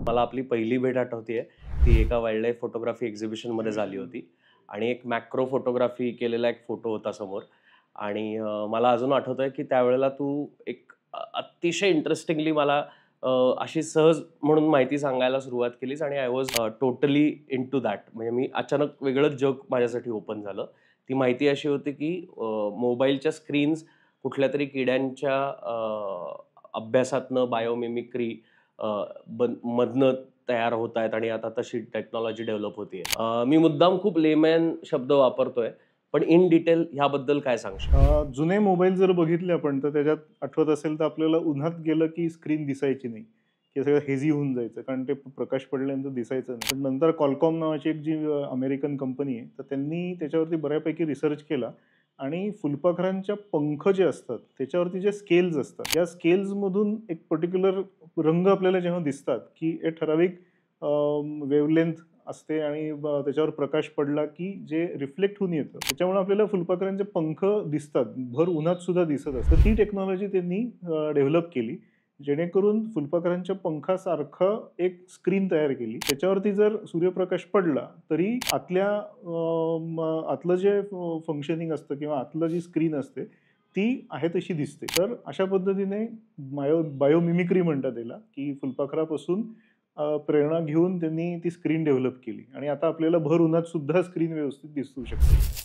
मला आपली पहिली भेट आठवतीये. ती एका वाईल्डलाईफ फोटोग्राफी एक्झिबिशनमध्ये झाली होती आणि एक मॅक्रो फोटोग्राफी केलेला एक फोटो होता समोर आणि मला अजून आठवतंय की त्यावेळेला तू एक अतिशय इंटरेस्टिंगली मला अशी सहज म्हणून माहिती सांगायला सुरुवात केलीस आणि I was totally into that. म्हणजे मी अचानक वेगळंच जग माझ्यासाठी ओपन झालं. ती माहिती अशी होती की मोबाईलच्या स्क्रीन्स कुठल्यातरी किड्यांच्या अभ्यासातनं बायोमिमिक्री मधनं तयार होत आहेत आणि आता तशी टेक्नॉलॉजी डेव्हलप होतीये. मी मुद्दाम खूप लेमॅन शब्द वापरतोय, पण इन डिटेल ह्याबद्दल काय सांगशील? जुने मोबाईल जर बघितले आपण तर त्याच्यात आठवत असेल तर आपल्याला उन्हात गेलं की स्क्रीन दिसायची नाही, की सगळं हेझी होऊन जायचं कारण ते प्रकाश पडल्यानंतर दिसायचं नाही. पण नंतर Qualcomm नावाची एक जी अमेरिकन कंपनी आहे, तर त्यांनी त्याच्यावरती बऱ्यापैकी रिसर्च केला आणि फुलपाखरांच्या पंख जे असतात त्याच्यावरती जे स्केल्स असतात, या स्केल्समधून एक पर्टिक्युलर रंग आपल्याला जेव्हा दिसतात, की एक ठराविक वेव्हलेंथ असते आणि त्याच्यावर प्रकाश पडला की जे रिफ्लेक्ट होऊन येतं, त्याच्यामुळे आपल्याला फुलपाखरांचे पंख दिसतात, भर उन्हात सुद्धा दिसत असतं. ती टेक्नॉलॉजी त्यांनी डेव्हलप केली, जेणेकरून फुलपाखरांच्या पंखासारखं एक स्क्रीन तयार केली. त्याच्यावरती जर सूर्यप्रकाश पडला तरी आतलं जे फंक्शनिंग असतं किंवा आतलं जी स्क्रीन असते ती आहे तशी दिसते. तर अशा पद्धतीने बायोमिमिक्री म्हणतात त्याला, की फुलपाखरापासून प्रेरणा घेऊन त्यांनी ती स्क्रीन डेव्हलप केली आणि आता आपल्याला भर उन्हात सुद्धा स्क्रीन व्यवस्थित दिसू शकते.